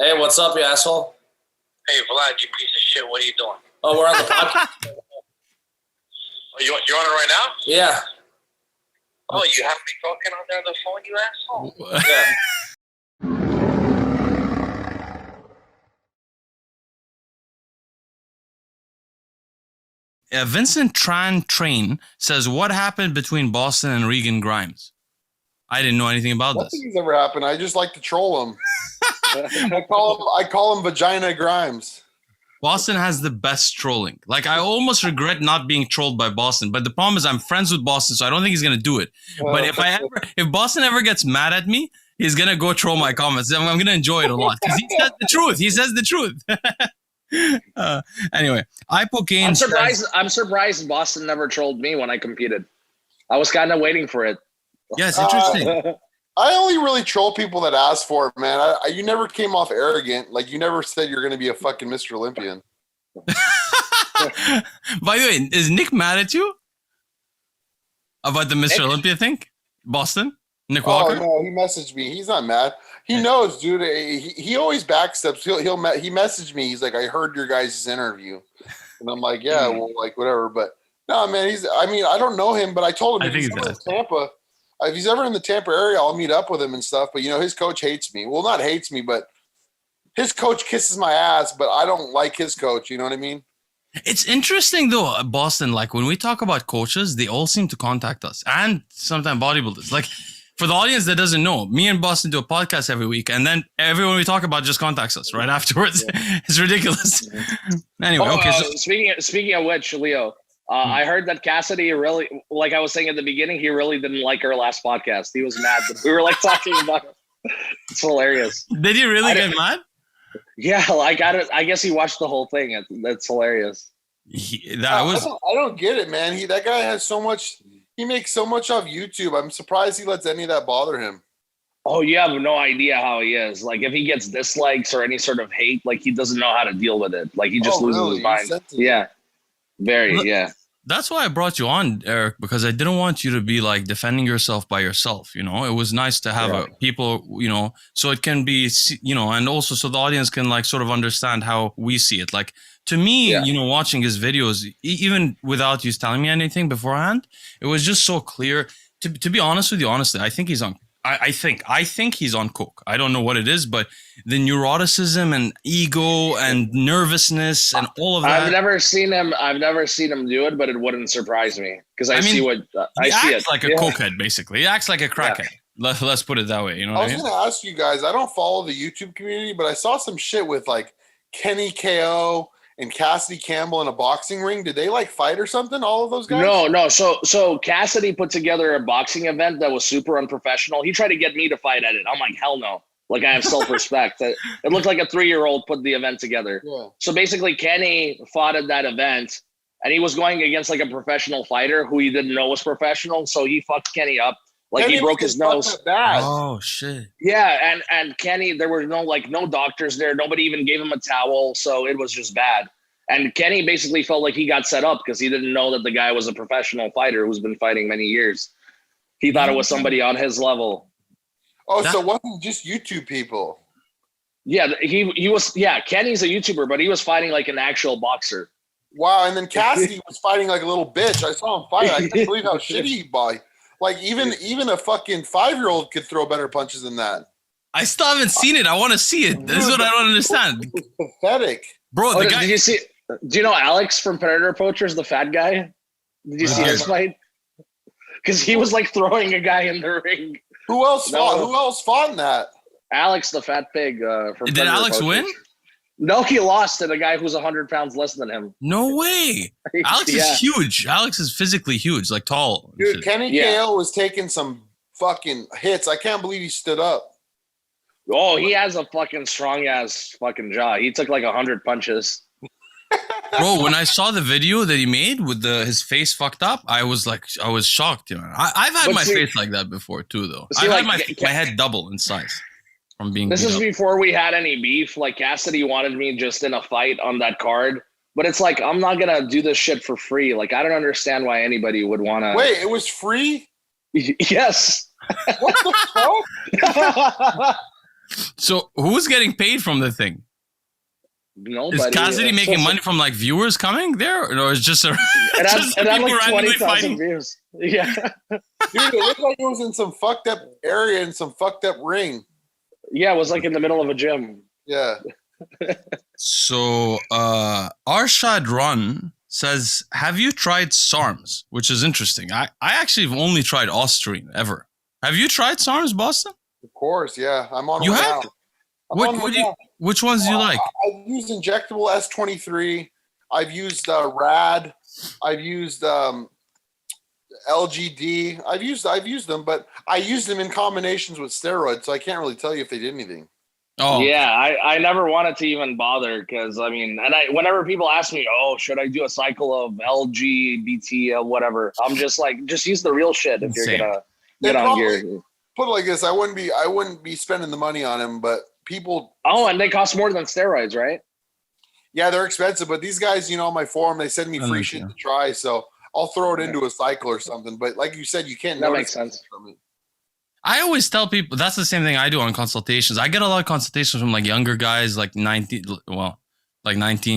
Hey, what's up, you asshole? Hey, Vlad, you piece of shit. What are you doing? Oh, we're on the podcast. Oh, you're on it right now? Yeah. Oh, you have me talking on there on the phone, you asshole? Yeah. Vincent Tran Train says, what happened between Boston and Regan Grimes? I didn't know anything about this. Nothing's ever happened. I just like to troll him. I call him Vagina Grimes. Boston has the best trolling. Like, I almost regret not being trolled by Boston, but the problem is I'm friends with Boston, so I don't think he's gonna do it. But if Boston ever gets mad at me, he's gonna go troll my comments. I'm gonna enjoy it a lot because he says the truth. He says the truth. Anyway, Ipocaine. I'm surprised Boston never trolled me when I competed. I was kind of waiting for it. Yes, interesting. I only really troll people that ask for it, man. You never came off arrogant. Like, you never said you're going to be a fucking Mr. Olympian. By the way, is Nick mad at you about the Mr. Olympia thing? Boston? Nick Walker? Oh, no, he messaged me. He's not mad. He knows, dude. He always backsteps. He messaged me. He's like, I heard your guys' interview. And I'm like, yeah, well, like, whatever. But, no, man, I don't know him, but I told him if he's ever in Tampa, if he's ever in the Tampa area, I'll meet up with him and stuff. But, his coach hates me. Well, not hates me, but his coach kisses my ass, but I don't like his coach. You know what I mean? It's interesting, though, Boston. Like, when we talk about coaches, they all seem to contact us. And sometimes bodybuilders. Like, for the audience that doesn't know, me and Boston do a podcast every week. And then everyone we talk about just contacts us right afterwards. Yeah. It's ridiculous. Anyway, okay. So speaking of which, Leo, I heard that Cassidy really, like I was saying at the beginning, he really didn't like our last podcast. He was mad that we were like talking about it. It's hilarious. Did he really get mad? Yeah, like I guess he watched the whole thing. That's hilarious. I don't get it, man. That guy has so much. He makes so much off YouTube. I'm surprised he lets any of that bother him. Oh, you have no idea how he is. Like, if he gets dislikes or any sort of hate, like, he doesn't know how to deal with it. Like, he just loses his mind. Yeah. Yeah. That's why I brought you on, Eric, because I didn't want you to be like defending yourself by yourself. It was nice to have people, so it can be, and also so the audience can like sort of understand how we see it. Like, to me, watching his videos, even without you telling me anything beforehand, it was just so clear. To be honest with you, honestly, I think he's on. I think he's on coke. I don't know what it is, but the neuroticism and ego and nervousness and all of that. I've never seen him do it, but it wouldn't surprise me because I see what I see. He acts like a cokehead, basically. He acts like a crackhead. Yeah. Let's put it that way. I was going to ask you guys. I don't follow the YouTube community, but I saw some shit with like Kenny KO and Cassidy Campbell in a boxing ring. Did they like fight or something? All of those guys? No. So Cassidy put together a boxing event that was super unprofessional. He tried to get me to fight at it. I'm like, hell no. Like, I have self-respect. It looked like a 3-year-old put the event together. Yeah. So basically Kenny fought at that event and he was going against like a professional fighter who he didn't know was professional. So he fucked Kenny up. Like, Kenny, he broke his nose. Oh shit. Yeah. And Kenny, there were no doctors there. Nobody even gave him a towel. So it was just bad. And Kenny basically felt like he got set up because he didn't know that the guy was a professional fighter who's been fighting many years. He thought it was somebody on his level. Oh, so it wasn't just YouTube people. Yeah, he was. Yeah, Kenny's a YouTuber, but he was fighting like an actual boxer. Wow, and then Cassidy was fighting like a little bitch. I saw him fight. I can't believe how shitty he fought. Like, even a fucking 5-year-old could throw better punches than that. I still haven't seen it. I want to see it. This is what I don't understand. It's pathetic. Bro, the guy. Did you see? Do you know Alex from Predator Poachers, the fat guy? Did you see his fight? Because he was like throwing a guy in the ring. Who else fought in that? Alex, the fat pig. From Did Predator Alex Poachers. win? No, he lost to the guy who's 100 pounds less than him. No way. Alex is huge. Alex is physically huge, like tall. Dude, Kenny KO was taking some fucking hits. I can't believe he stood up. Oh, he has a fucking strong ass fucking jaw. He took like 100 punches. Bro, when I saw the video that he made with his face fucked up, I was shocked. I've had my face like that before too, though. I've had my head double in size from being. This is before we had any beef. Like, Cassidy wanted me just in a fight on that card, but it's like, I'm not gonna do this shit for free. Like, I don't understand why anybody would want to. Wait, it was free? Yes. What the fuck? So who's getting paid from the thing? Nobody. Is Cassidy making money from like viewers coming there, or is just a It just had people like randomly 20,000 fighting? views. Yeah. Dude, it looked like it was in some fucked up area in some fucked up ring. Yeah, it was like in the middle of a gym. Yeah. So Arshad Run says, have you tried SARMs? Which is interesting. I actually have only tried Austrian ever. Have you tried SARMs, Boston? Of course, yeah. I'm on You one have? now. Which ones do you like? I've used injectable S23. I've used RAD. I've used LGD. I've used them, but I used them in combinations with steroids, so I can't really tell you if they did anything. Oh, yeah, I never wanted to even bother because I mean, and whenever people ask me, oh, should I do a cycle of LG, BT, whatever, I'm just like, just use the real shit if you're gonna get on gear. Put it like this, I wouldn't be spending the money on them, but people. Oh, and they cost more than steroids, right? Yeah, they're expensive, but these guys, on my forum, they send me free shit to try, so I'll throw it into a cycle or something. But like you said, you can't. That makes sense. From it. I always tell people that's the same thing I do on consultations. I get a lot of consultations from like younger guys, like 19,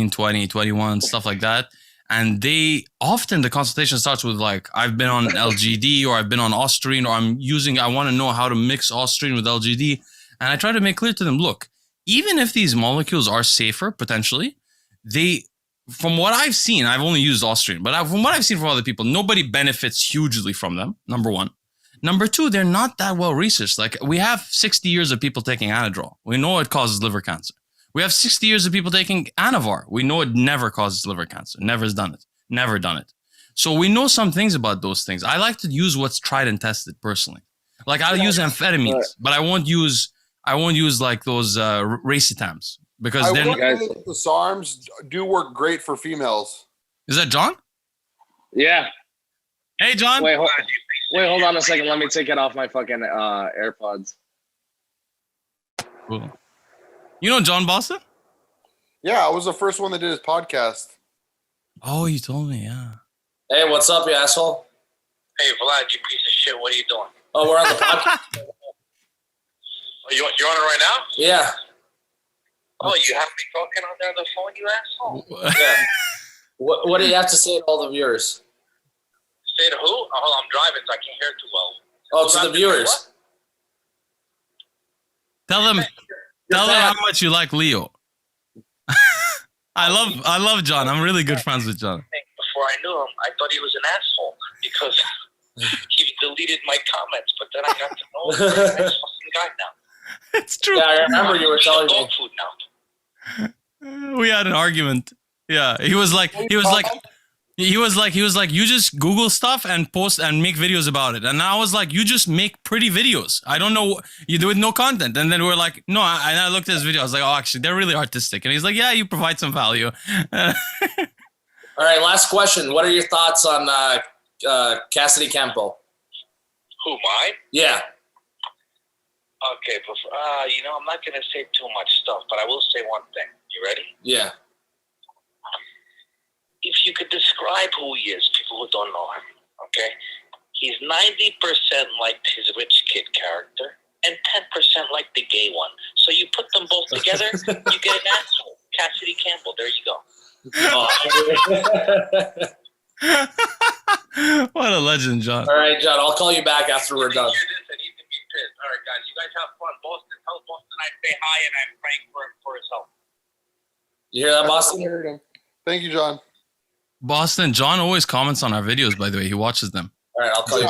20, 21, stuff like that. And they often the consultation starts with like, I've been on LGD or I've been on Austrian or I want to know how to mix Austrian with LGD. And I try to make clear to them, look, even if these molecules are safer, potentially, from what I've seen, I've only used Austrian, but from what I've seen from other people, nobody benefits hugely from them, number one. Number two, they're not that well researched. Like we have 60 years of people taking Anadrol. We know it causes liver cancer. We have 60 years of people taking Anavar. We know it never causes liver cancer. Never has done it. Never done it. So we know some things about those things. I like to use what's tried and tested personally. Like I'll use amphetamines, but I won't use like those racetams because then the SARMs do work great for females. Is that John? Yeah. Hey, John. Wait, hold on a second. Let me take it off my fucking AirPods. Cool. You know John Boston? Yeah, I was the first one that did his podcast. Oh, you told me, yeah. Hey, what's up, you asshole? Hey, Vlad, you piece of shit. What are you doing? Oh, we're on the podcast. Oh, you're on it right now? Yeah. Oh, you have me talking on there on the phone, you asshole? Yeah. What do you have to say to all the viewers? Say to who? Oh, I'm driving, so I can't hear too well. Oh, to the viewers. Tell them how much you like Leo. I love John. I'm really good friends with John. Before I knew him, I thought he was an asshole because he deleted my comments. But then I got to know him. He's a nice fucking guy now. It's true. Yeah, I remember you were telling me. Dog food now. We had an argument. Yeah, he was like, you just Google stuff and post and make videos about it. And I was like, you just make pretty videos. I don't know, you do it no content. And then we're like, no. And I looked at his video. I was like, oh, actually, they're really artistic. And he's like, yeah, you provide some value. All right, last question. What are your thoughts on Cassidy Campbell? Who, mine? Yeah. Okay, I'm not going to say too much stuff, but I will say one thing. You ready? Yeah. If you could describe who he is, people who don't know him, okay? He's 90% like his rich kid character and 10% like the gay one. So you put them both together, you get an asshole. Cassidy Campbell, there you go. What a legend, John. All right, John, I'll call you back after we're done. Hear this and he can be pissed. All right, guys, you guys have fun. Boston, tell Boston I say hi and I'm praying for his help. You hear that, Boston? I heard him. Thank you, John. Boston, John always comments on our videos, by the way. He watches them. All right, I'll call you.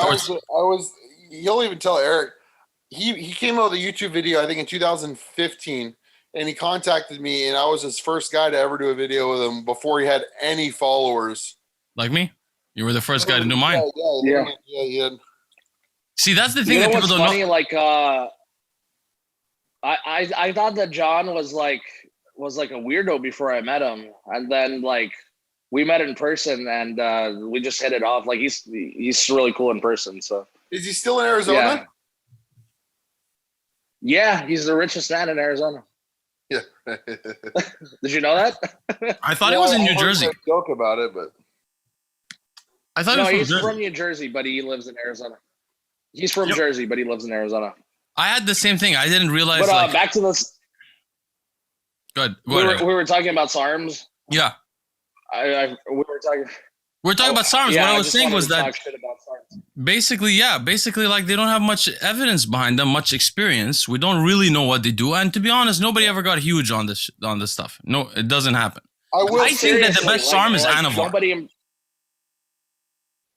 He'll even tell Eric. He came out with a YouTube video, I think in 2015, and he contacted me, and I was his first guy to ever do a video with him before he had any followers. Like me? You were the first guy to do mine. Yeah. See, that's the thing that people don't funny? know. Like, I thought that John was like a weirdo before I met him, and then like we met in person and we just hit it off. Like he's really cool in person. So is he still in Arizona? Yeah, he's the richest man in Arizona. Yeah. Did you know that? I thought he was in New Jersey. Joke about it, but I thought no, he he's was from New Jersey, but he lives in Arizona. He's from Jersey, but he lives in Arizona. I had the same thing. I didn't realize. But back to this. Good. We were talking about SARMs. Yeah. We were talking. We're talking about SARMs. Yeah, what I was saying was that basically, like they don't have much evidence behind them, much experience. We don't really know what they do, and to be honest, nobody ever got huge on this stuff. No, it doesn't happen. I think that the best SARM is Anavar.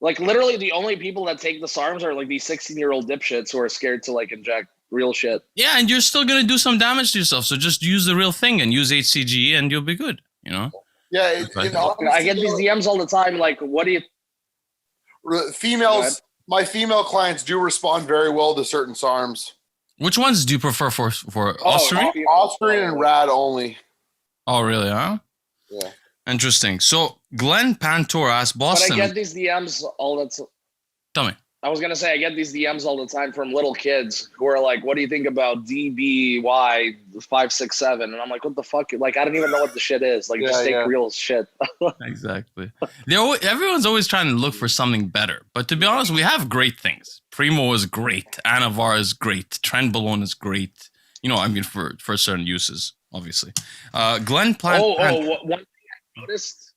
Like literally, the only people that take the SARMs are like these 16-year-old dipshits who are scared to like inject real shit. Yeah, and you're still gonna do some damage to yourself. So just use the real thing and use HCG, and you'll be good. You know. Yeah, I get these DMs all the time. Like, what do you? Females, my female clients do respond very well to certain SARMs. Which ones do you prefer for Ostarine? Ostarine and Rad only. Oh, really? Huh? Yeah. Interesting. So Glenn Pantor asked Bostin. But I get these DMs all the time. Tell me. I was gonna say I get these DMs all the time from little kids who are like, "What do you think about DBY 567?" And I'm like, "What the fuck? Like, I don't even know what the shit is. Like, just take real shit." Exactly. Everyone's always trying to look for something better. But to be honest, we have great things. Primo is great. Anavar is great. Trenbolone is great. You know, I mean, for certain uses, obviously. Glenn Plant. One thing I noticed.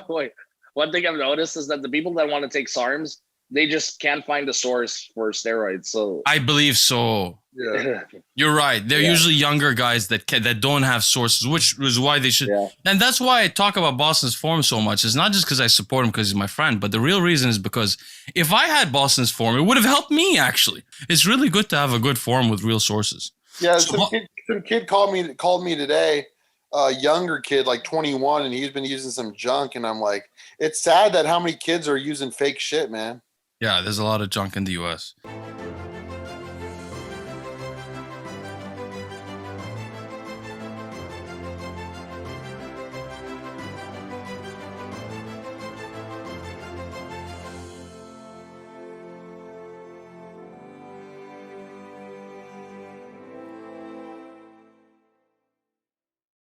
Wait, one thing I've noticed is that the people that want to take SARMs, they just can't find a source for steroids. So I believe so. Yeah. You're right. They're usually younger guys that don't have sources, which is why they should. Yeah. And that's why I talk about Boston's form so much. It's not just because I support him because he's my friend, but the real reason is because if I had Boston's form, it would have helped me, actually. It's really good to have a good form with real sources. Yeah, some kid called me today, a younger kid, like 21, and he's been using some junk, and I'm like, it's sad that how many kids are using fake shit, man. Yeah, there's a lot of junk in the US.